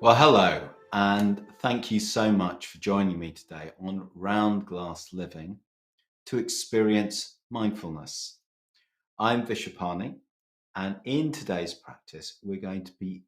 Well, hello, and thank you so much for joining me today on Round Glass Living to experience mindfulness. I'm Vishvapani, and in today's practice, we're going to be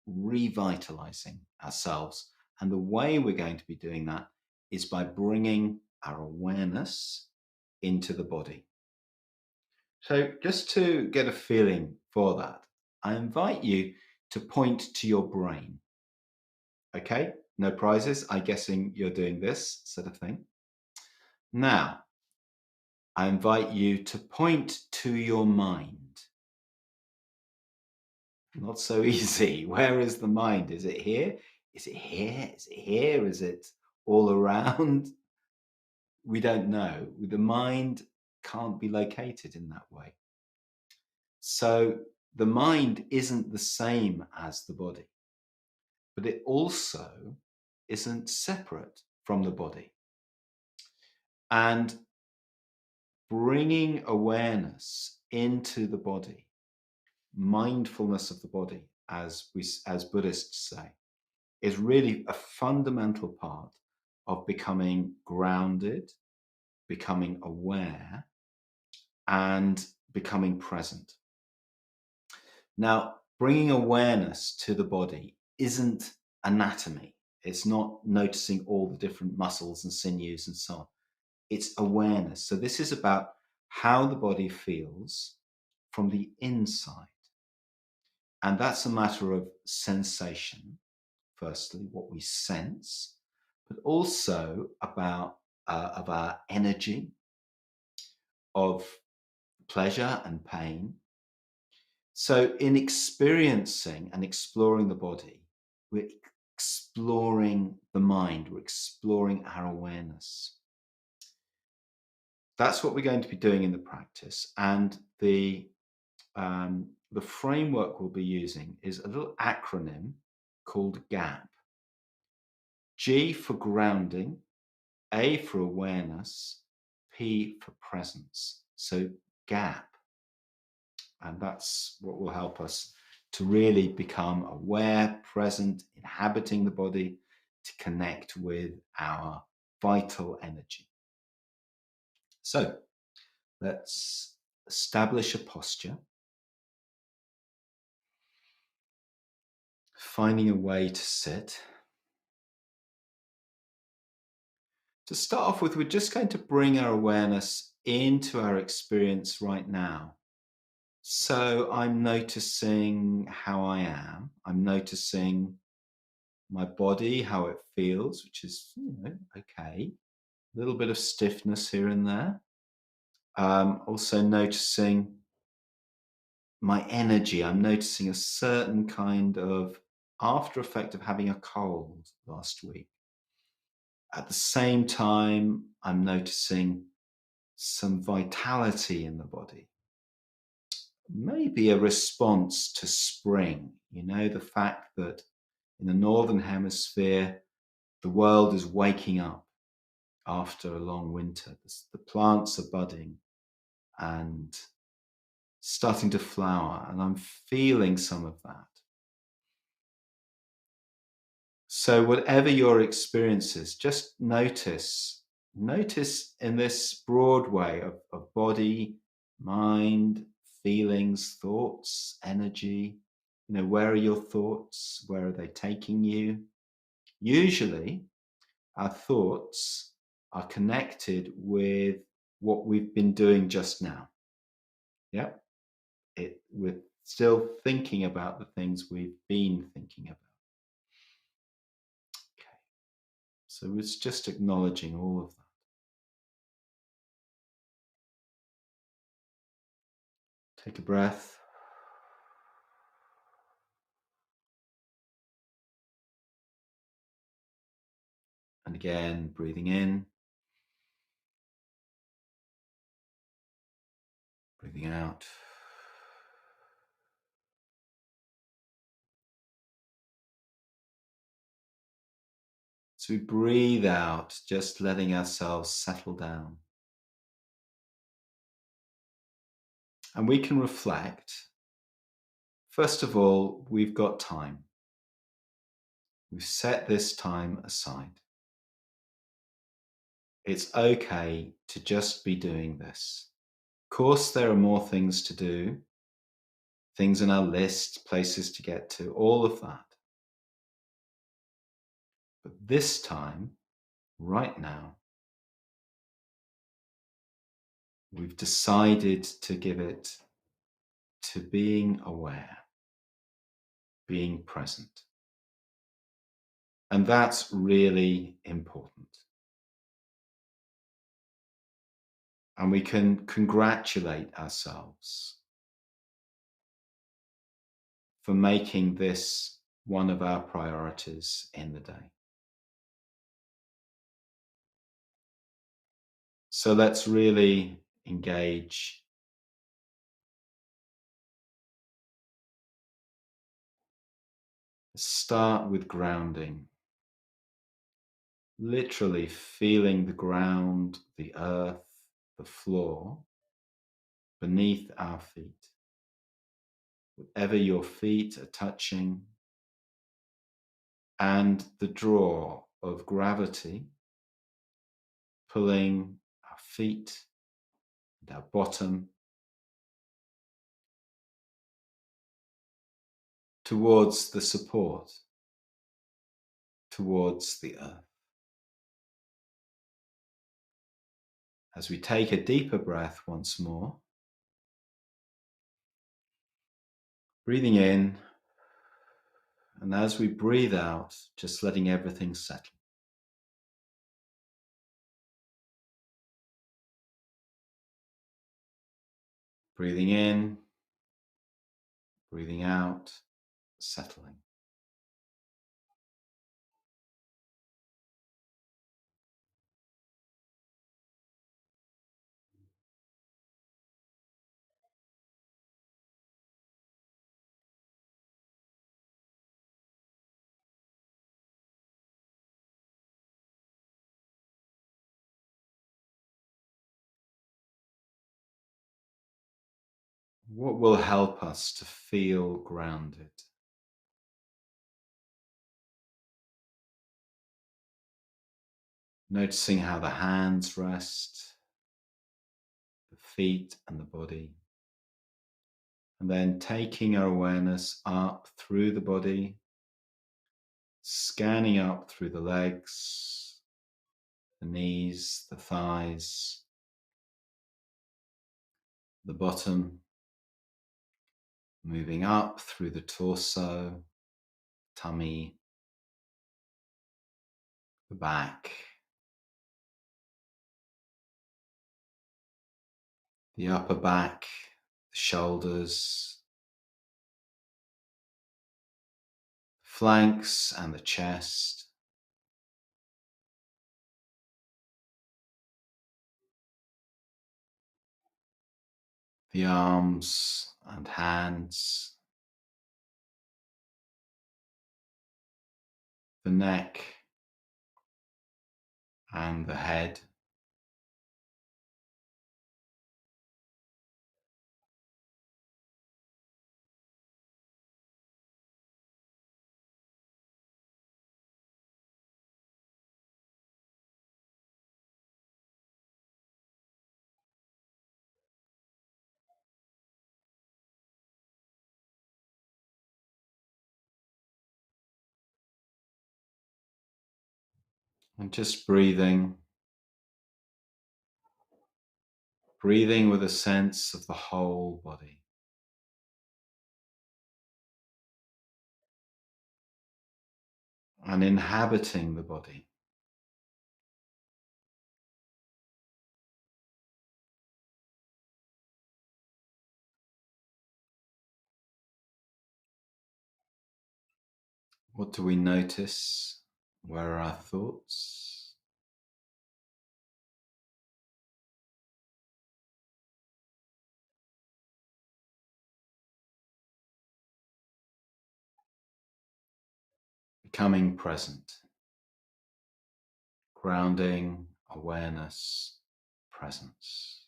revitalizing ourselves. And the way we're going to be doing that is by bringing our awareness into the body. So, just to get a feeling for that, I invite you to point to your brain. Okay, no prizes. I'm guessing you're doing this sort of thing. Now, I invite you to point to your mind. Not so easy. Where is the mind? Is it here? Is it here? Is it here? Is it all around? We don't know. The mind can't be located in that way. So the mind isn't the same as the body, but it also isn't separate from the body. And bringing awareness into the body, mindfulness of the body, as Buddhists say, is really a fundamental part of becoming grounded, becoming aware, and becoming present. Now, bringing awareness to the body isn't anatomy. It's not noticing all the different muscles and sinews and so on. It's awareness. So this is about how the body feels from the inside. And that's a matter of sensation, firstly, what we sense, but also about of our energy, of pleasure and pain. So in experiencing and exploring the body, we're exploring the mind, we're exploring our awareness. That's what we're going to be doing in the practice. And the framework we'll be using is a little acronym called GAP. G for grounding, A for awareness, P for presence. So GAP. And that's what will help us to really become aware, present, inhabiting the body, to connect with our vital energy. So let's establish a posture. Finding a way to sit. To start off with, we're just going to bring our awareness into our experience right now. So I'm noticing how I am. I'm noticing my body, how it feels, which is, okay. A little bit of stiffness here and there. Also noticing my energy. I'm noticing a certain kind of after effect of having a cold last week. At the same time, I'm noticing some vitality in the body. Maybe a response to spring, the fact that in the Northern Hemisphere, the world is waking up after a long winter. The plants are budding and starting to flower, and I'm feeling some of that. So whatever your experience is, just notice in this broad way of body, mind, feelings, thoughts, energy. Where are your thoughts? Where are they taking you? Usually, our thoughts are connected with what we've been doing just now. Yeah, we're still thinking about the things we've been thinking about. Okay, so it's just acknowledging all of that. Take a breath. And again, breathing in, breathing out. So we breathe out, just letting ourselves settle down. And we can reflect. First of all, we've got time. We've set this time aside. It's okay to just be doing this. Of course, there are more things to do, things in our list, places to get to, all of that. But this time, right now, we've decided to give it to being aware, being present. And that's really important. And we can congratulate ourselves for making this one of our priorities in the day. So let's really engage. Start with grounding. Literally feeling the ground, the earth, the floor beneath our feet. Whatever your feet are touching, and the draw of gravity pulling our feet and our bottom towards the support, towards the earth. As we take a deeper breath once more, breathing in, and as we breathe out, just letting everything settle. Breathing in, breathing out, settling. What will help us to feel grounded? Noticing how the hands rest, the feet and the body. And then taking our awareness up through the body, scanning up through the legs, the knees, the thighs, the bottom, moving up through the torso, tummy, the back, the upper back, the shoulders, flanks and the chest, the arms and hands, the neck and the head. And just breathing with a sense of the whole body. And inhabiting the body. What do we notice? Where are our thoughts? Becoming present. Grounding, awareness, presence.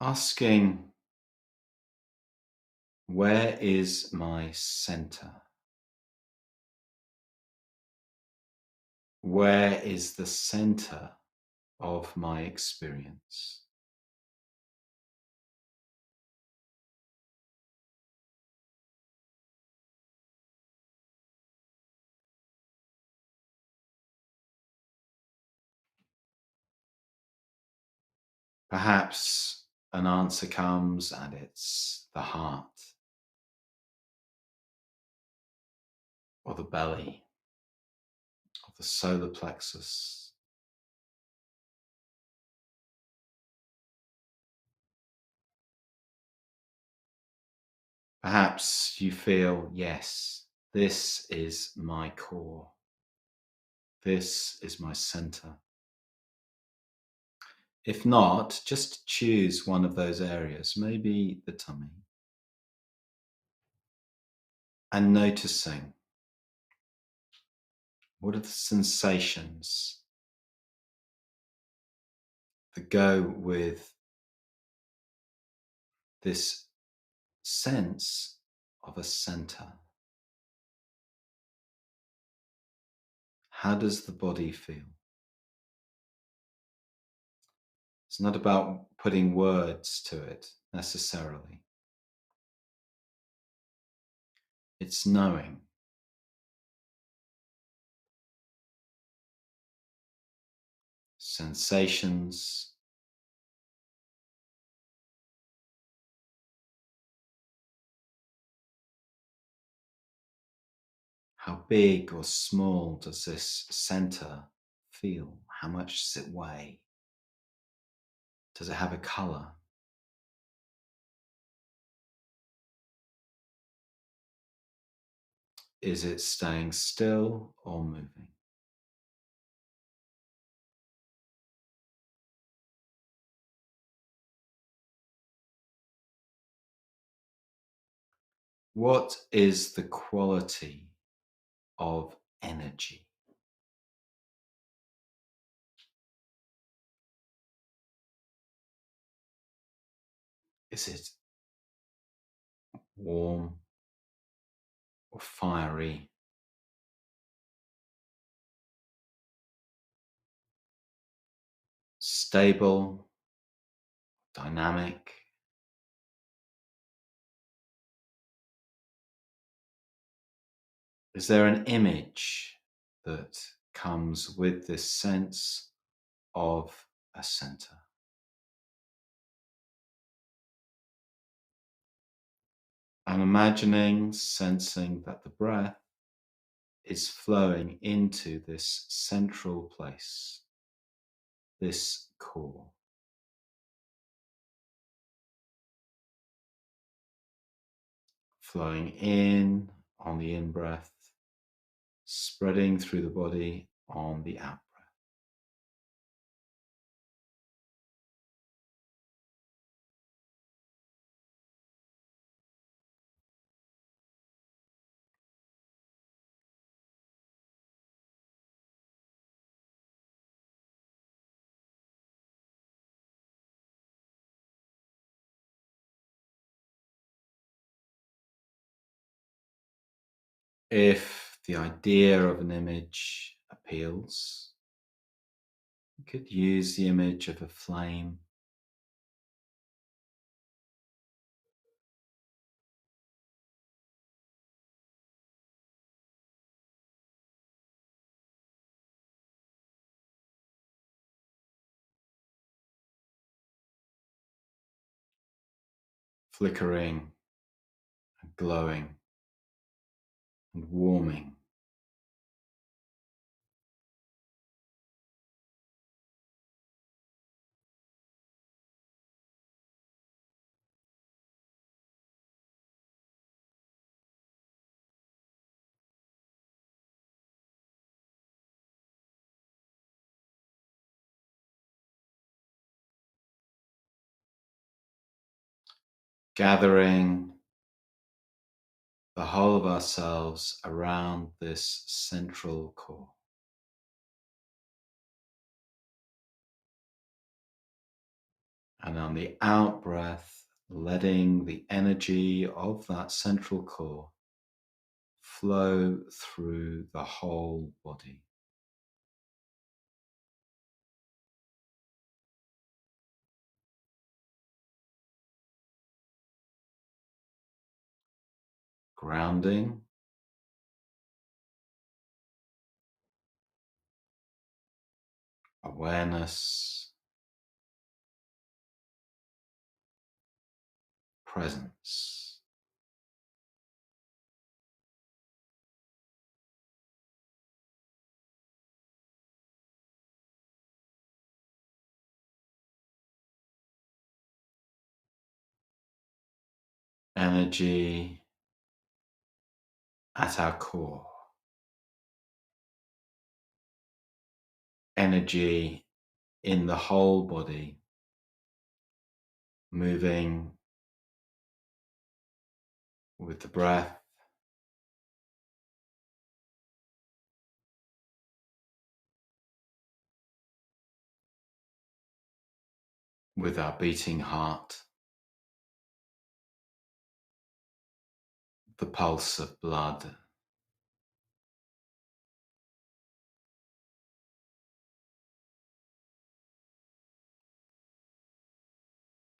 asking, where is my center? Where is the center of my experience? Perhaps an answer comes and it's the heart or the belly or the solar plexus. Perhaps you feel, yes, this is my core. This is my center. If not, just choose one of those areas, maybe the tummy, and noticing what are the sensations that go with this sense of a center. How does the body feel? It's not about putting words to it necessarily. It's knowing. Sensations, how big or small does this center feel? How much does it weigh? Does it have a color? Is it staying still or moving? What is the quality of energy? Is it warm or fiery? Stable, dynamic? Is there an image that comes with this sense of a center? And imagining, sensing that the breath is flowing into this central place, this core. Flowing in on the in-breath, spreading through the body on the out-breath. If the idea of an image appeals, you could use the image of a flame, flickering and glowing and warming. Gathering the whole of ourselves around this central core. And on the out breath, letting the energy of that central core flow through the whole body. Grounding, awareness, presence. Energy at our core. Energy in the whole body, moving with the breath, with our beating heart, the pulse of blood.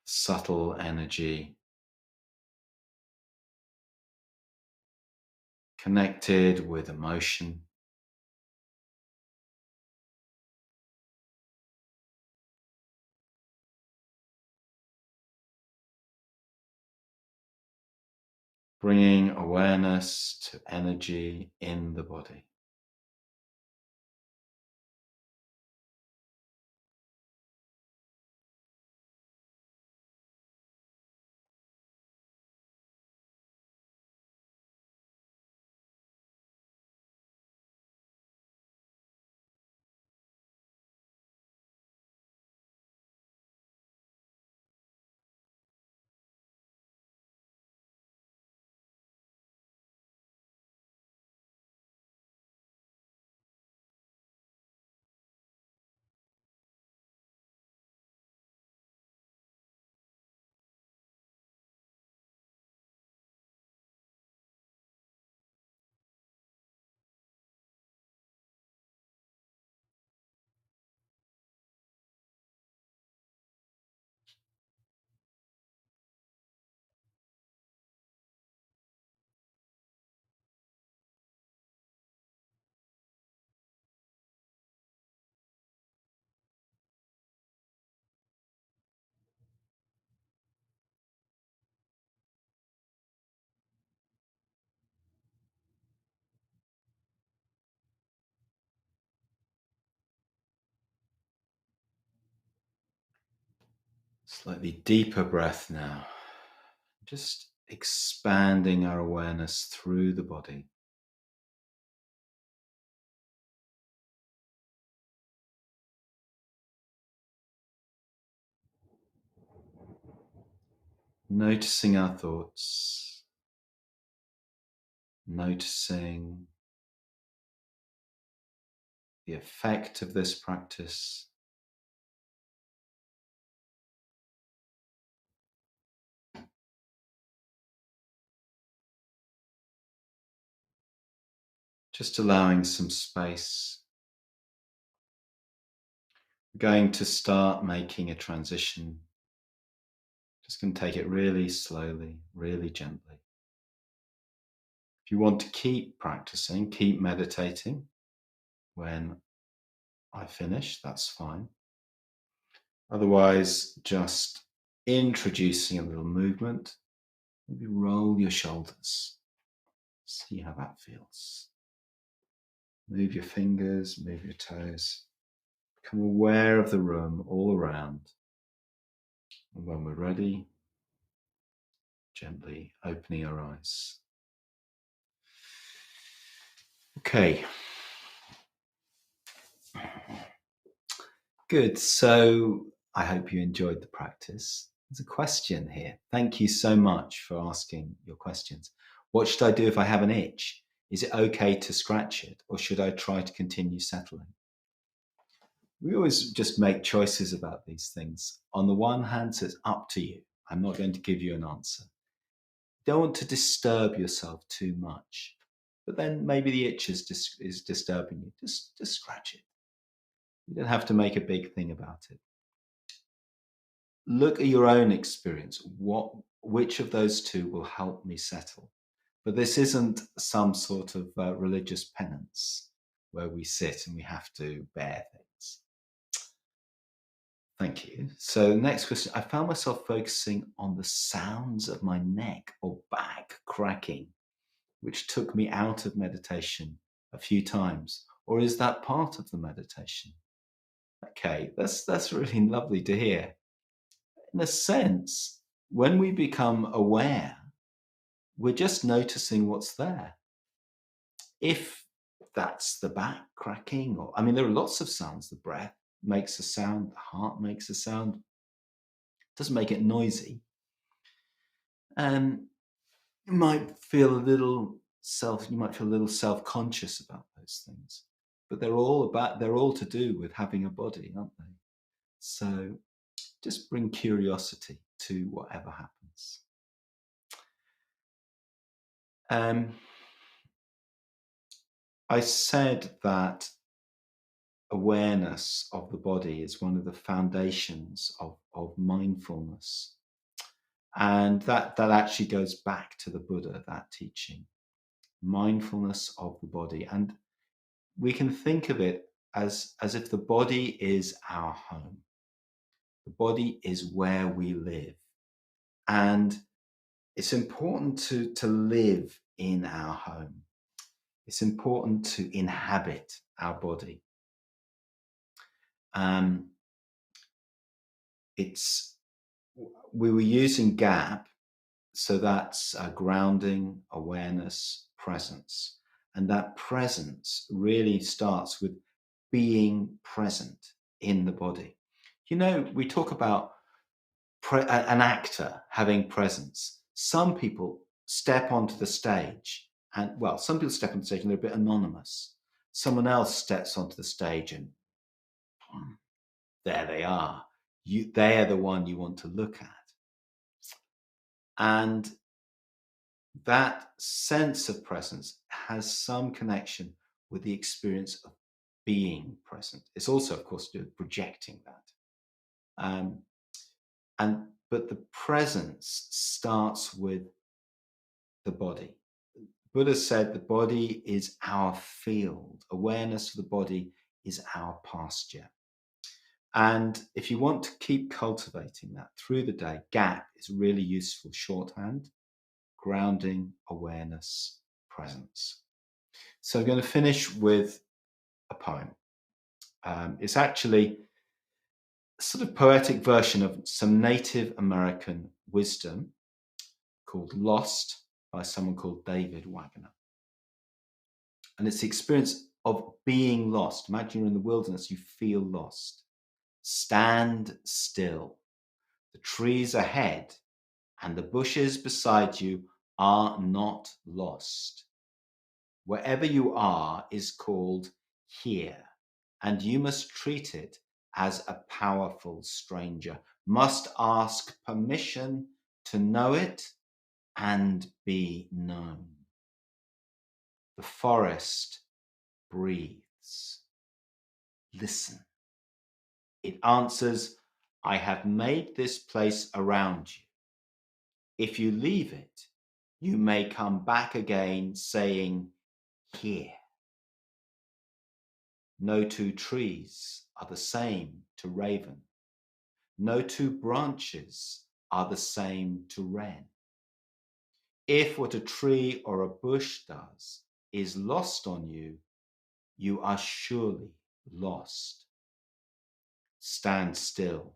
Subtle energy connected with emotion. Bringing awareness to energy in the body. Slightly deeper breath now. Just expanding our awareness through the body. Noticing our thoughts. Noticing the effect of this practice. Just allowing some space. We're going to start making a transition. Just going to take it really slowly, really gently. If you want to keep practicing, keep meditating when I finish, that's fine. Otherwise, just introducing a little movement. Maybe roll your shoulders. See how that feels. Move your fingers, move your toes. Become aware of the room all around. And when we're ready, gently opening our eyes. Okay. Good. So I hope you enjoyed the practice. There's a question here. Thank you so much for asking your questions. What should I do if I have an itch? Is it okay to scratch it, or should I try to continue settling? we always just make choices about these things. On the one hand, so it's up to you. I'm not going to give you an answer. You don't want to disturb yourself too much. But then maybe the itch is disturbing you. Just scratch it. You don't have to make a big thing about it. Look at your own experience. Which of those two will help me settle? But this isn't some sort of religious penance where we sit and we have to bear things. Thank you. So, next question. I found myself focusing on the sounds of my neck or back cracking, which took me out of meditation a few times. Or is that part of the meditation? Okay, that's really lovely to hear. In a sense, when we become aware, we're just noticing what's there. If that's the back cracking, or I mean, there are lots of sounds. The breath makes a sound, the heart makes a sound, doesn't make it noisy. You might feel a little self-conscious about those things, but they're all to do with having a body, aren't they? So just bring curiosity to whatever happens. I said that awareness of the body is one of the foundations of mindfulness. And that actually goes back to the Buddha, that teaching, mindfulness of the body. And we can think of it as if the body is our home. The body is where we live. And it's important to live in our home. It's important to inhabit our body. We were using gap, so that's grounding, awareness, presence. And that presence really starts with being present in the body. You know, we talk about an actor having presence. Some people step onto the stage and, well, some people step on the stage and they're a bit anonymous. Someone else steps onto the stage and there they are. They are the one you want to look at. And that sense of presence has some connection with the experience of being present. It's also, of course, projecting that. But the presence starts with the body. Buddha said the body is our field. Awareness of the body is our pasture. And if you want to keep cultivating that through the day, gap is really useful shorthand: grounding, awareness, presence. So I'm going to finish with a poem. It's actually a sort of poetic version of some Native American wisdom called Lost by someone called David Wagner. And it's the experience of being lost. Imagine you're in the wilderness, you feel lost. Stand still. The trees ahead and the bushes beside you are not lost. Wherever you are is called here, and you must treat it as a powerful stranger, must ask permission to know it and be known. The forest breathes. Listen. It answers, I have made this place around you. If you leave it, you may come back again saying, here. No two trees are the same to raven. No two branches are the same to wren. If what a tree or a bush does is lost on you, you are surely lost. Stand still.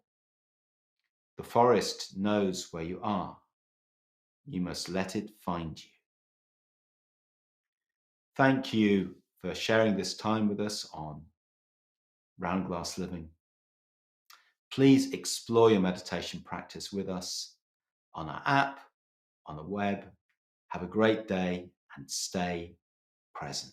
The forest knows where you are. You must let it find you. Thank you for sharing this time with us on Round Glass Living. Please explore your meditation practice with us on our app, on the web. Have a great day and stay present.